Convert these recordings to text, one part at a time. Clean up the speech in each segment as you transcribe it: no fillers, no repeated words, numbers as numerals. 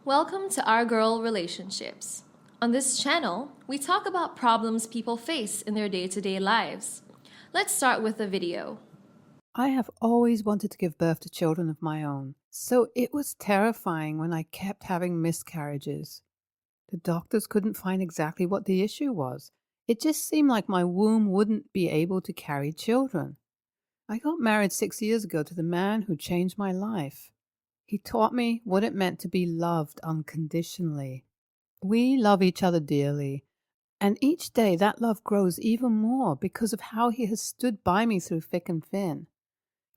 Welcome to Our Girl Relationships. On this channel, we talk about problems people face in their day-to-day lives. Let's start with a video. I have always wanted to give birth to children of my own, so it was terrifying when I kept having miscarriages. The doctors couldn't find exactly what the issue was. It just seemed like my womb wouldn't be able to carry children. I got married 6 years ago to the man who changed my life. He taught me what it meant to be loved unconditionally. We love each other dearly, and each day that love grows even more because of how he has stood by me through thick and thin.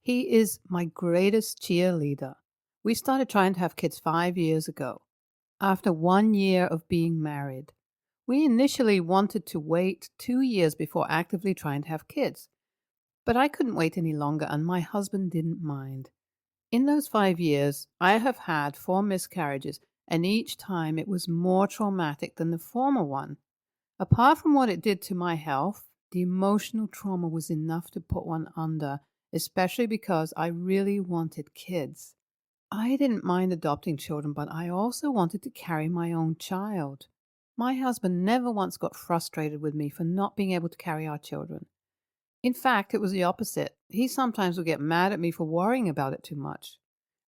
He is my greatest cheerleader. We started trying to have kids 5 years ago, after 1 year of being married. We initially wanted to wait 2 years before actively trying to have kids, but I couldn't wait any longer and my husband didn't mind. In those 5 years, I have had 4 miscarriages, and each time it was more traumatic than the former one. Apart from what it did to my health, the emotional trauma was enough to put one under, especially because I really wanted kids. I didn't mind adopting children, but I also wanted to carry my own child. My husband never once got frustrated with me for not being able to carry our children. In fact, it was the opposite. He sometimes would get mad at me for worrying about it too much.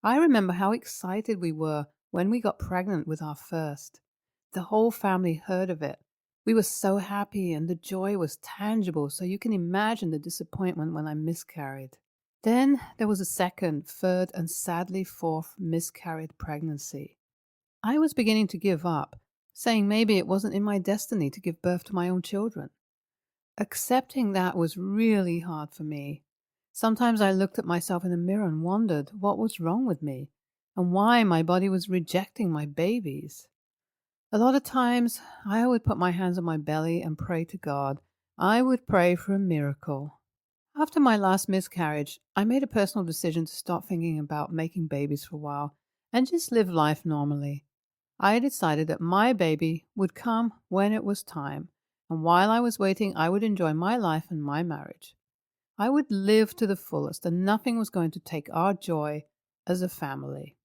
I remember how excited we were when we got pregnant with our first. The whole family heard of it. We were so happy and the joy was tangible, so you can imagine the disappointment when I miscarried. Then there was a second, third, and sadly fourth miscarried pregnancy. I was beginning to give up, saying maybe it wasn't in my destiny to give birth to my own children. Accepting that was really hard for me. Sometimes I looked at myself in the mirror and wondered what was wrong with me and why my body was rejecting my babies. A lot of times I would put my hands on my belly and pray to God. I would pray for a miracle. After my last miscarriage, I made a personal decision to stop thinking about making babies for a while and just live life normally. I decided that my baby would come when it was time, and while I was waiting, I would enjoy my life and my marriage. I would live to the fullest, and nothing was going to take our joy as a family.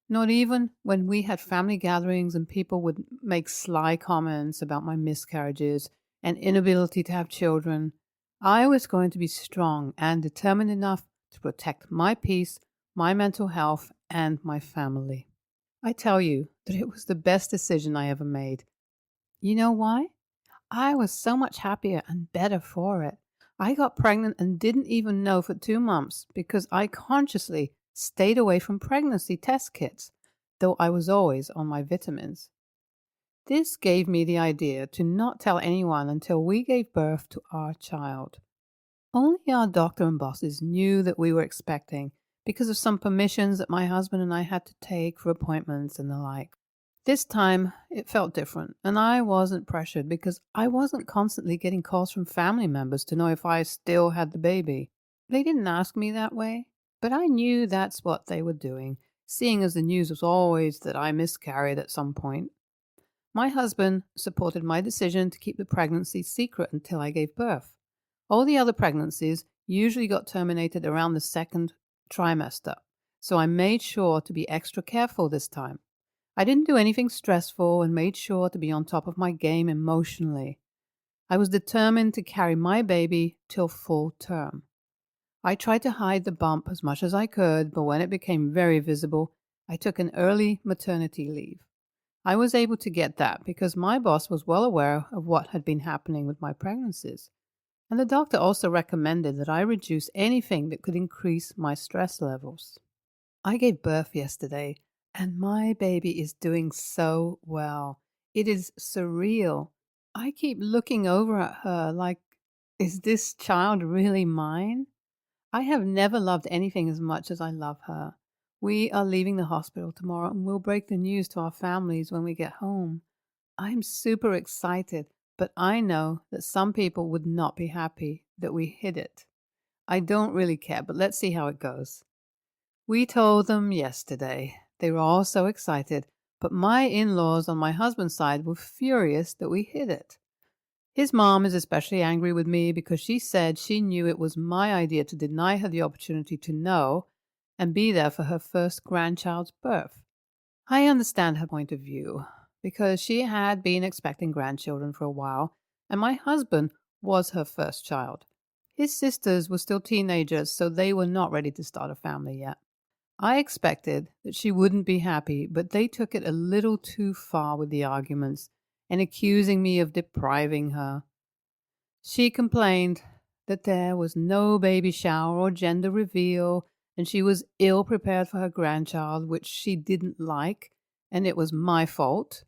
Not even when we had family gatherings and people would make sly comments about my miscarriages and inability to have children. I was going to be strong and determined enough to protect my peace, my mental health, and my family. I tell you that it was the best decision I ever made. You know why? I was so much happier and better for it. I got pregnant and didn't even know for 2 months because I consciously stayed away from pregnancy test kits, though I was always on my vitamins. This gave me the idea to not tell anyone until we gave birth to our child. Only our doctor and bosses knew that we were expecting because of some permissions that my husband and I had to take for appointments and the like. This time, it felt different, and I wasn't pressured because I wasn't constantly getting calls from family members to know if I still had the baby. They didn't ask me that way, but I knew that's what they were doing, seeing as the news was always that I miscarried at some point. My husband supported my decision to keep the pregnancy secret until I gave birth. All the other pregnancies usually got terminated around the second trimester, so I made sure to be extra careful this time. I didn't do anything stressful and made sure to be on top of my game emotionally. I was determined to carry my baby till full term. I tried to hide the bump as much as I could, but when it became very visible, I took an early maternity leave. I was able to get that because my boss was well aware of what had been happening with my pregnancies. And the doctor also recommended that I reduce anything that could increase my stress levels. I gave birth yesterday, and my baby is doing so well. It is surreal. I keep looking over at her like, is this child really mine? I have never loved anything as much as I love her. We are leaving the hospital tomorrow and we'll break the news to our families when we get home. I'm super excited, but I know that some people would not be happy that we hid it. I don't really care, but let's see how it goes. We told them yesterday. They were all so excited, but my in-laws on my husband's side were furious that we hid it. His mom is especially angry with me because she said she knew it was my idea to deny her the opportunity to know and be there for her first grandchild's birth. I understand her point of view because she had been expecting grandchildren for a while, and my husband was her first child. His sisters were still teenagers, so they were not ready to start a family yet. I expected that she wouldn't be happy, but they took it a little too far with the arguments and accusing me of depriving her. She complained that there was no baby shower or gender reveal, and she was ill prepared for her grandchild, which she didn't like, and it was my fault.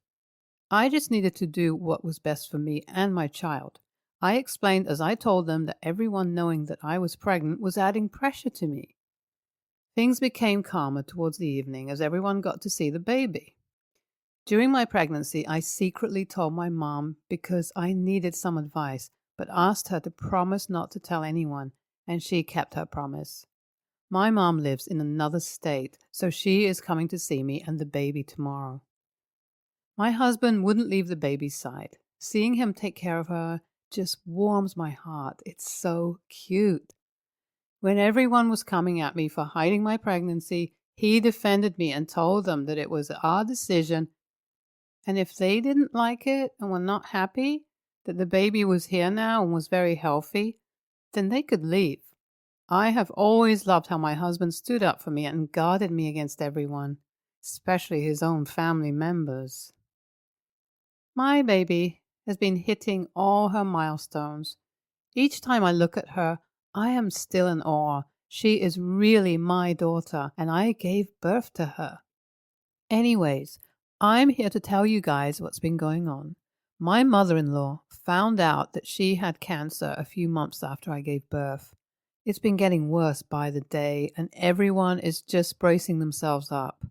I just needed to do what was best for me and my child. I explained as I told them that everyone knowing that I was pregnant was adding pressure to me. Things became calmer towards the evening as everyone got to see the baby. During my pregnancy, I secretly told my mom because I needed some advice, but asked her to promise not to tell anyone, and she kept her promise. My mom lives in another state, so she is coming to see me and the baby tomorrow. My husband wouldn't leave the baby's side. Seeing him take care of her just warms my heart. It's so cute. When everyone was coming at me for hiding my pregnancy, he defended me and told them that it was our decision, and if they didn't like it and were not happy that the baby was here now and was very healthy, then they could leave. I have always loved how my husband stood up for me and guarded me against everyone, especially his own family members. My baby has been hitting all her milestones. Each time I look at her, I am still in awe. She is really my daughter, and I gave birth to her. Anyways, I'm here to tell you guys what's been going on. My mother-in-law found out that she had cancer a few months after I gave birth. It's been getting worse by the day, and everyone is just bracing themselves up.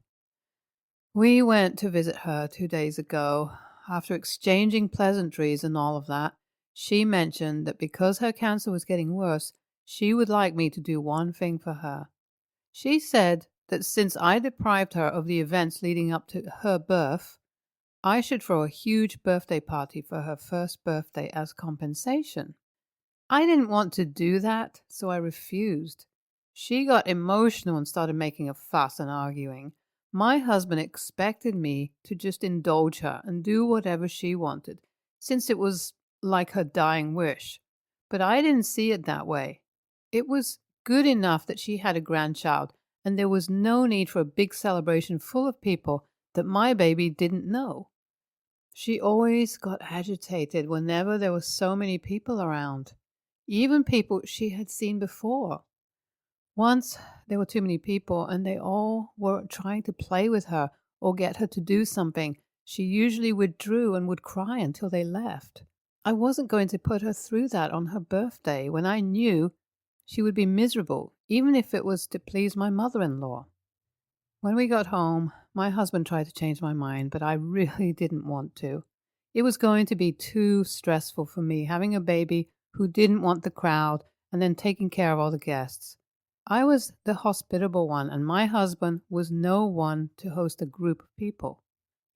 We went to visit her 2 days ago. After exchanging pleasantries and all of that, she mentioned that because her cancer was getting worse, she would like me to do one thing for her. She said that since I deprived her of the events leading up to her birth, I should throw a huge birthday party for her first birthday as compensation. I didn't want to do that, so I refused. She got emotional and started making a fuss and arguing. My husband expected me to just indulge her and do whatever she wanted, since it was like her dying wish. But I didn't see it that way. It was good enough that she had a grandchild, and there was no need for a big celebration full of people that my baby didn't know. She always got agitated whenever there were so many people around, even people she had seen before. Once there were too many people and they all were trying to play with her or get her to do something. She usually withdrew and would cry until they left. I wasn't going to put her through that on her birthday when I knew she would be miserable, even if it was to please my mother-in-law. When we got home, my husband tried to change my mind, but I really didn't want to. It was going to be too stressful for me having a baby who didn't want the crowd and then taking care of all the guests. I was the hospitable one, and my husband was no one to host a group of people.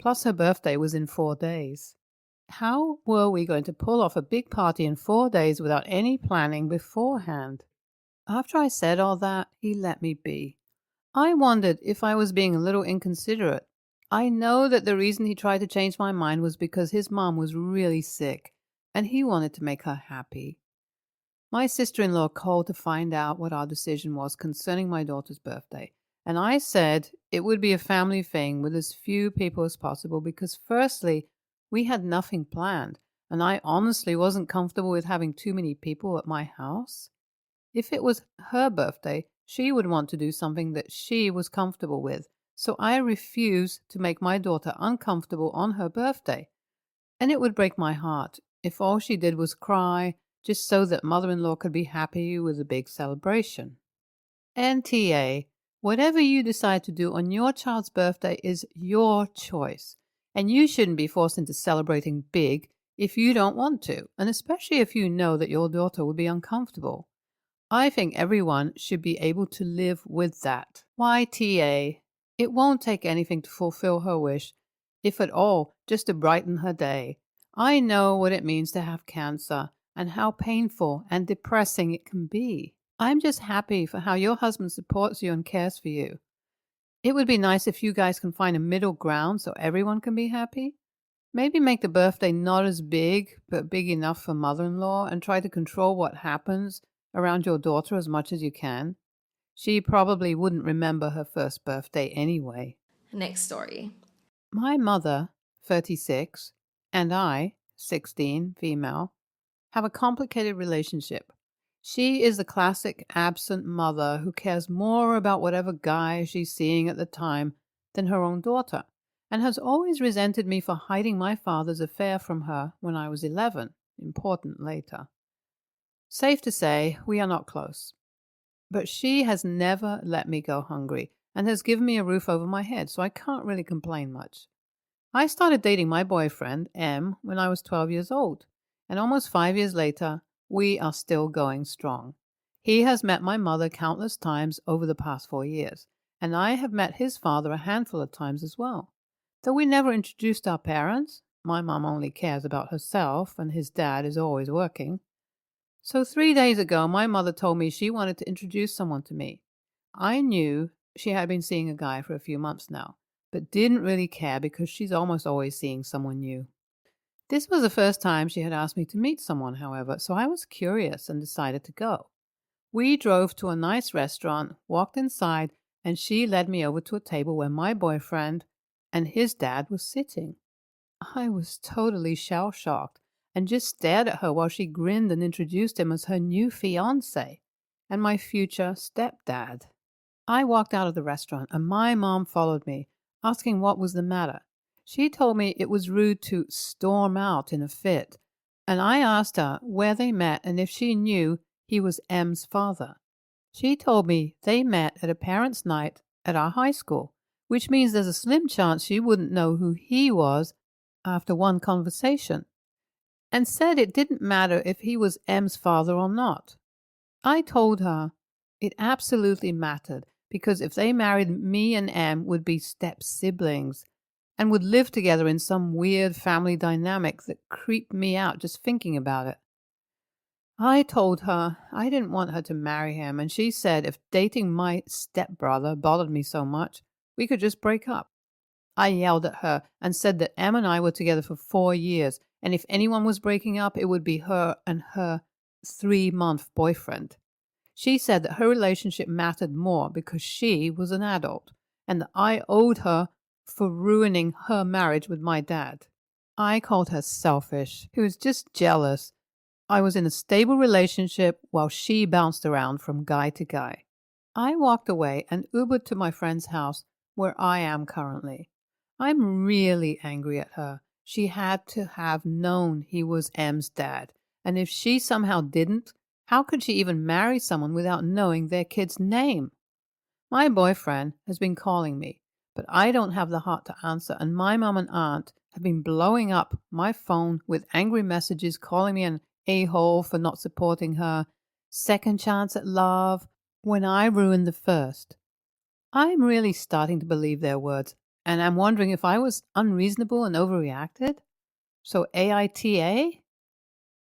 Plus, her birthday was in 4 days. How were we going to pull off a big party in 4 days without any planning beforehand? After I said all that, he let me be. I wondered if I was being a little inconsiderate. I know that the reason he tried to change my mind was because his mom was really sick, and he wanted to make her happy. My sister-in-law called to find out what our decision was concerning my daughter's birthday, and I said it would be a family thing with as few people as possible because firstly, we had nothing planned, and I honestly wasn't comfortable with having too many people at my house. If it was her birthday, she would want to do something that she was comfortable with, so I refused to make my daughter uncomfortable on her birthday. And it would break my heart if all she did was cry just so that mother-in-law could be happy with a big celebration. NTA, whatever you decide to do on your child's birthday is your choice, and you shouldn't be forced into celebrating big if you don't want to, and especially if you know that your daughter would be uncomfortable. I think everyone should be able to live with that. YTA, it won't take anything to fulfill her wish, if at all, just to brighten her day. I know what it means to have cancer and how painful and depressing it can be. I'm just happy for how your husband supports you and cares for you. It would be nice if you guys can find a middle ground so everyone can be happy. Maybe make the birthday not as big, but big enough for mother-in-law, and try to control what happens around your daughter as much as you can. She probably wouldn't remember her first birthday anyway. Next story. My mother, 36, and I, 16, female, have a complicated relationship. She is the classic absent mother who cares more about whatever guy she's seeing at the time than her own daughter, and has always resented me for hiding my father's affair from her when I was 11. Important later. Safe to say, we are not close. But she has never let me go hungry and has given me a roof over my head, so I can't really complain much. I started dating my boyfriend, M, when I was 12 years old, and almost 5 years later, we are still going strong. He has met my mother countless times over the past 4 years, and I have met his father a handful of times as well. Though we never introduced our parents, my mom only cares about herself, and his dad is always working. So 3 days ago, my mother told me she wanted to introduce someone to me. I knew she had been seeing a guy for a few months now, but didn't really care because she's almost always seeing someone new. This was the first time she had asked me to meet someone, however, so I was curious and decided to go. We drove to a nice restaurant, walked inside, and she led me over to a table where my boyfriend and his dad was sitting. I was totally shell-shocked and just stared at her while she grinned and introduced him as her new fiancé and my future stepdad. I walked out of the restaurant and my mom followed me, asking what was the matter. She told me it was rude to storm out in a fit, and I asked her where they met and if she knew he was M's father. She told me they met at a parents' night at our high school, which means there's a slim chance she wouldn't know who he was after one conversation, and said it didn't matter if he was M's father or not. I told her it absolutely mattered because if they married, me and M would be step-siblings and would live together in some weird family dynamic that creeped me out just thinking about it. I told her I didn't want her to marry him, and she said if dating my stepbrother bothered me so much, we could just break up. I yelled at her and said that Em and I were together for 4 years, and if anyone was breaking up, it would be her and her 3-month boyfriend. She said that her relationship mattered more because she was an adult, and that I owed her for ruining her marriage with my dad. I called her selfish. She was just jealous. I was in a stable relationship while she bounced around from guy to guy. I walked away and Ubered to my friend's house where I am currently. I'm really angry at her. She had to have known he was M's dad, and if she somehow didn't, how could she even marry someone without knowing their kid's name? My boyfriend has been calling me, but I don't have the heart to answer, and my mom and aunt have been blowing up my phone with angry messages calling me an a-hole for not supporting her, second chance at love, when I ruined the first. I'm really starting to believe their words, and I'm wondering if I was unreasonable and overreacted. So AITA?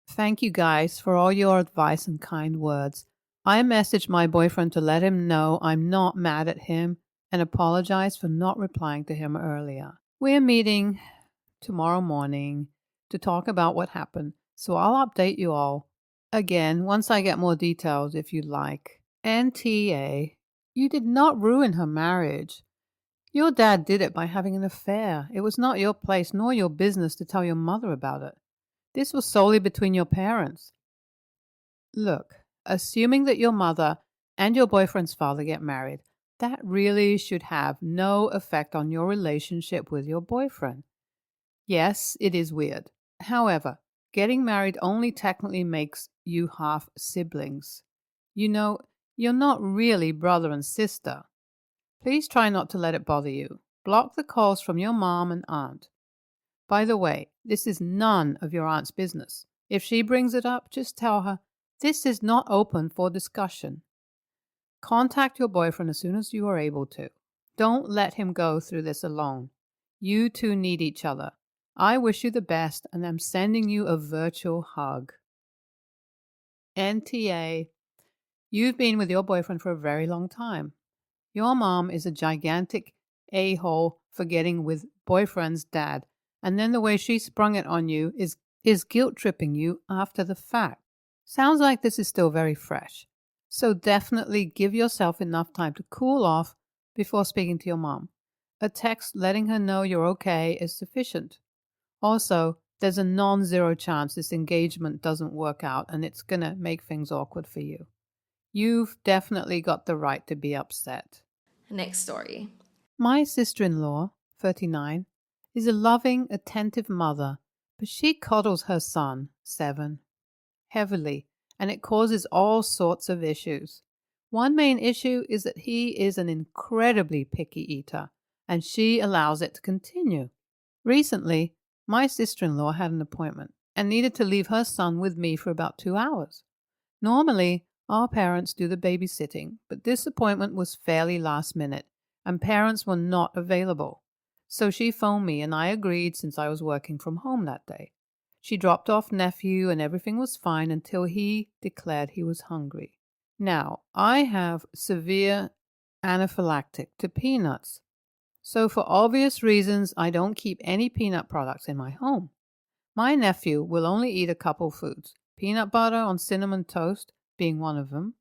Thank you guys for all your advice and kind words. I messaged my boyfriend to let him know I'm not mad at him and apologize for not replying to him earlier. We're meeting tomorrow morning to talk about what happened, so I'll update you all again once I get more details if you'd like. NTA, you did not ruin her marriage. Your dad did it by having an affair. It was not your place nor your business to tell your mother about it. This was solely between your parents. Look, assuming that your mother and your boyfriend's father get married, that really should have no effect on your relationship with your boyfriend. Yes, it is weird. However, getting married only technically makes you half siblings. You know, you're not really brother and sister. Please try not to let it bother you. Block the calls from your mom and aunt. By the way, this is none of your aunt's business. If she brings it up, just tell her, this is not open for discussion. Contact your boyfriend as soon as you are able to. Don't let him go through this alone. You two need each other. I wish you the best and I'm sending you a virtual hug. NTA, you've been with your boyfriend for a very long time. Your mom is a gigantic a-hole for getting with boyfriend's dad, and then the way she sprung it on you is guilt-tripping you after the fact. Sounds like this is still very fresh. So definitely give yourself enough time to cool off before speaking to your mom. A text letting her know you're okay is sufficient. Also, there's a non-zero chance this engagement doesn't work out and it's going to make things awkward for you. You've definitely got the right to be upset. Next story. My sister-in-law, 39, is a loving, attentive mother, but she coddles her son, 7, heavily, and it causes all sorts of issues. One main issue is that he is an incredibly picky eater, and she allows it to continue. Recently, my sister-in-law had an appointment and needed to leave her son with me for about 2 hours. Normally, our parents do the babysitting, but this appointment was fairly last minute, and parents were not available. So she phoned me, and I agreed since I was working from home that day. She dropped off nephew, and everything was fine until he declared he was hungry. Now, I have severe anaphylactic to peanuts, so for obvious reasons, I don't keep any peanut products in my home. My nephew will only eat a couple foods, peanut butter on cinnamon toast being one of them,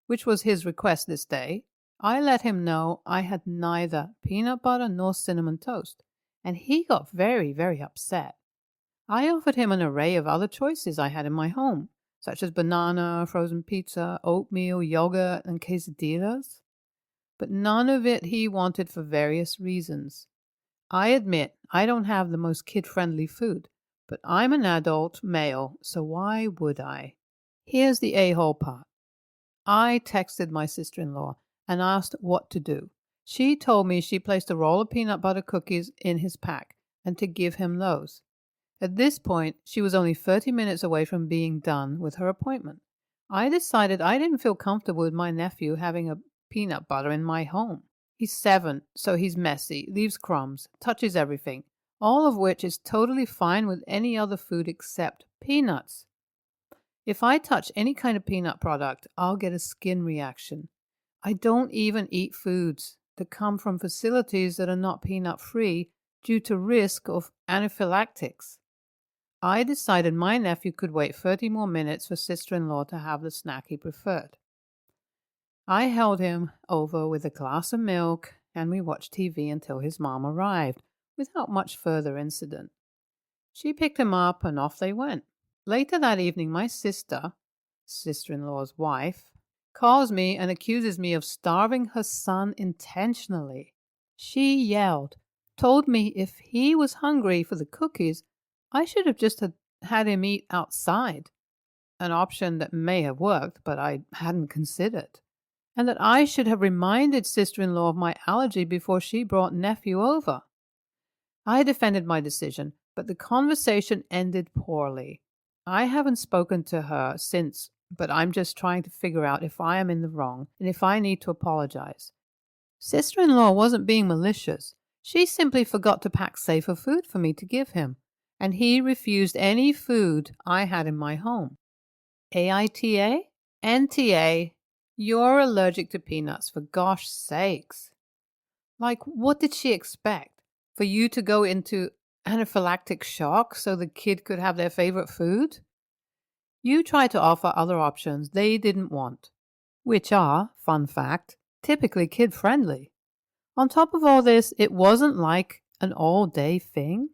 which was his request this day. I let him know I had neither peanut butter nor cinnamon toast, and he got very, very upset. I offered him an array of other choices I had in my home, such as banana, frozen pizza, oatmeal, yogurt, and quesadillas, but none of it he wanted for various reasons. I admit I don't have the most kid-friendly food, but I'm an adult male, so why would I? Here's the a-hole part. I texted my sister-in-law and asked what to do. She told me she placed a roll of peanut butter cookies in his pack and to give him those. At this point, she was only 30 minutes away from being done with her appointment. I decided I didn't feel comfortable with my nephew having a peanut butter in my home. He's 7, so he's messy, leaves crumbs, touches everything, all of which is totally fine with any other food except peanuts. If I touch any kind of peanut product, I'll get a skin reaction. I don't even eat foods that come from facilities that are not peanut-free due to risk of anaphylactics. I decided my nephew could wait 30 more minutes for sister-in-law to have the snack he preferred. I held him over with a glass of milk and we watched TV until his mom arrived, without much further incident. She picked him up and off they went. Later that evening, my sister-in-law's wife, calls me and accuses me of starving her son intentionally. She yelled, told me if he was hungry for the cookies, I should have just had him eat outside, an option that may have worked, but I hadn't considered, and that I should have reminded sister-in-law of my allergy before she brought nephew over. I defended my decision, but the conversation ended poorly. I haven't spoken to her since, but I'm just trying to figure out if I am in the wrong and if I need to apologize. Sister-in-law wasn't being malicious. She simply forgot to pack safer food for me to give him, and he refused any food I had in my home. AITA? NTA? You're allergic to peanuts, for gosh sakes. Like, what did she expect? For you to go into anaphylactic shock so the kid could have their favorite food? You tried to offer other options they didn't want, which are, fun fact, typically kid-friendly. On top of all this, it wasn't like an all-day thing.